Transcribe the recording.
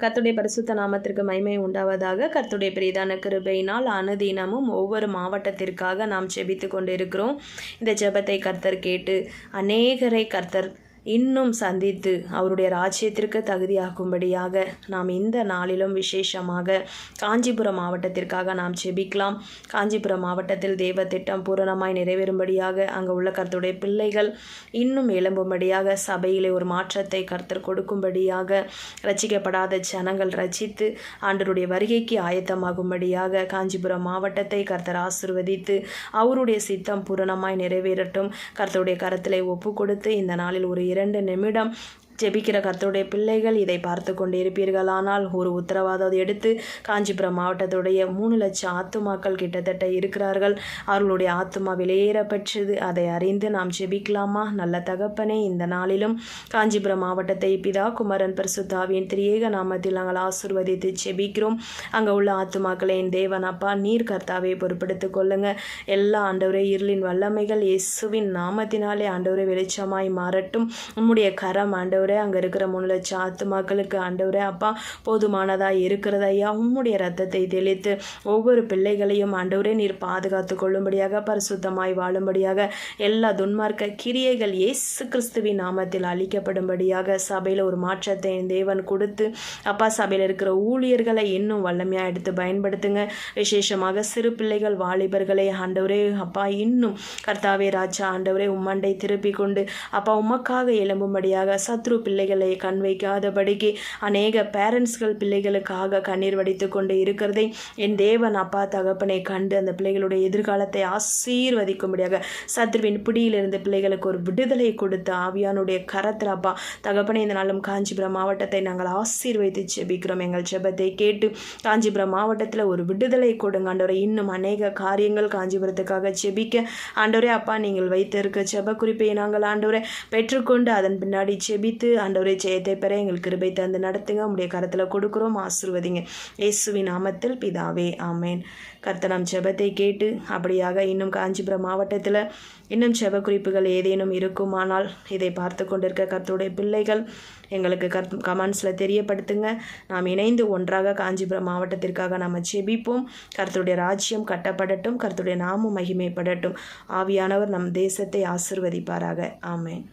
கர்த்தருடைய பரிசுத்த நாமத்திற்கு மகிமை உண்டாவதாக. கர்த்தருடைய பெரிதான கிருபையினால் அனுதினமும் ஒவ்வொரு மாவட்டத்திற்காக நாம் ஜெபித்து கொண்டிருக்கிறோம். இந்த ஜெபத்தை கர்த்தர் கேட்டு அநேகரை கர்த்தர் இன்னும் சந்தித்து அவருடைய ராஜ்யத்திற்கு தகுதியாகும்படியாக நாம் இந்த நாளிலும் விசேஷமாக காஞ்சிபுரம் மாவட்டத்திற்காக நாம் ஜெபிக்கலாம். காஞ்சிபுரம் மாவட்டத்தில் தேவ திட்டம் பூரணமாய் நிறைவேறும்படியாக அங்கே உள்ள கர்த்தருடைய பிள்ளைகள் இன்னும் எழும்பும்படியாக சபையிலே ஒரு மாற்றத்தை கர்த்தர் கொடுக்கும்படியாக ரட்சிக்கப்படாத ஜனங்கள் ரட்சித்து ஆண்டவருடைய வருகைக்கு ஆயத்தமாகும்படியாக காஞ்சிபுரம் மாவட்டத்தை கர்த்தர் ஆசீர்வதித்து அவருடைய சித்தம் பூரணமாய் நிறைவேறட்டும். கர்த்தருடைய கரத்திலே ஒப்பு கொடுத்து இந்த நாளில் ஒரு 2 நிமிடம் ஜெபிக்கிற கர்த்தருடைய பிள்ளைகள் இதை பார்த்து கொண்டு இருப்பீர்களானால் ஒரு உத்தரவாதம் எடுத்து காஞ்சிபுரம் மாவட்டத்துடைய 3 லட்சம் ஆத்துமாக்கள் கிட்டத்தட்ட இருக்கிறார்கள். அவர்களுடைய ஆத்துமா வெளியேறப்பெற்றது. அதை அறிந்து நாம் ஜெபிக்கலாமா? நல்ல தகப்பனே, இந்த நாளிலும் காஞ்சிபுரம் மாவட்டத்தை பிதா குமரன் பரிசுத்த ஆவியின் திரியேக நாமத்தில் நாங்கள் ஆசீர்வதித்து ஜெபிக்கிறோம். அங்கே உள்ள ஆத்துமாக்களை என் தேவன் அப்பா நீர் கர்த்தாவை பொறுப்படுத்திக் கொள்ளுங்க. எல்லா ஆண்டவரே இருளின் வல்லமைகள் இயேசுவின் நாமத்தினாலே ஆண்டவரே வெளிச்சமாய் மாறட்டும். உம்முடைய கரம் ஆண்டவரே அங்கே இருக்கிற 3 லட்சம் ஆத்துமாக்களுக்கு ஆண்டவரே அப்பா போதுமானதாக இருக்கிறது ஐயா. உம்முடைய ரத்தத்தை தெளித்து ஒவ்வொரு பிள்ளைகளையும் ஆண்டவரே நீர் பாதுகாத்து கொள்ளும்படியாக பரிசுத்தமாய் வாழும்படியாக எல்லா துன்மார்க்க கிரியைகள் இயேசு கிறிஸ்துவின் நாமத்தில் அளிக்கப்படும்படியாக சபையில் ஒரு மாற்றத்தை தேவன் கொடுத்து அப்பா சபையில் இருக்கிற ஊழியர்களை இன்னும் வல்லமையாக எடுத்து பயன்படுத்துங்க. விசேஷமாக சிறு பிள்ளைகள் வாலிபர்களை ஆண்டவரே அப்பா இன்னும் கர்த்தாவே ராஜா ஆண்டவரே உம்மண்டை திருப்பி கொண்டு அப்பா உமக்காக எழும்பும்படியாக சத்ரு பிள்ளைகளை கண் வைக்காதபடிக்கு அநேக பேரண்ட்ஸ்கள் பிள்ளைகளுக்காக கண்ணீர் வடித்து கொண்டு இருக்கிறதை என் தேவன் அப்பா தகப்பனை கண்டு அந்த பிள்ளைகளுடைய எதிர்காலத்தை ஆசீர்வதிக்கும்படியாக சத்ருவின் பிடியிலிருந்து பிள்ளைகளுக்கு ஒரு விடுதலை கொடுத்து ஆவியானுடைய கரத்தில் அப்பா தகப்பனை இந்த நாளும் காஞ்சிபுரம் மாவட்டத்தை நாங்கள் ஆசீர்வதித்து ஜெபிக்கிறோம். எங்கள் ஜெபத்தை கேட்டு காஞ்சிபுரம் மாவட்டத்தில் ஒரு விடுதலை கொடுங்க ஆண்டவரை. இன்னும் அநேக காரியங்கள் காஞ்சிபுரத்துக்காக ஜெபிக்க ஆண்டவரே அப்பா நீங்கள் வைத்திருக்க ஜெப குறிப்பை நாங்கள் ஆண்டவரை பெற்றுக்கொண்டு அதன் பின்னாடி ஜெபித்து ஆண்டவரே ஜெயத்தை பெற எங்கள் கிருபை தந்து நடத்துங்க. உங்களுடைய கரத்தில் கொடுக்குறோம், ஆசீர்வதிங்க. இயேசுவின் நாமத்தில் பிதாவே, ஆமேன். கர்த்தர் நம் ஜெபத்தை கேட்டு அப்படியாக இன்னும் காஞ்சிபுரம் மாவட்டத்தில் இன்னும் ஜெப குறிப்புகள் ஏதேனும் இருக்குமானால் இதை பார்த்து கொண்டிருக்க கர்த்தருடைய பிள்ளைகள் எங்களுக்கு கமெண்ட்ஸில் தெரியப்படுத்துங்க. நாம் இணைந்து ஒன்றாக காஞ்சிபுரம் மாவட்டத்திற்காக நாம் ஜெபிப்போம். கர்த்தருடைய ராஜ்யம் கட்டப்படட்டும், கர்த்தருடைய நாமம் மகிமைப்படட்டும். ஆவியானவர் நம் தேசத்தை ஆசீர்வதிப்பாராக. ஆமேன்.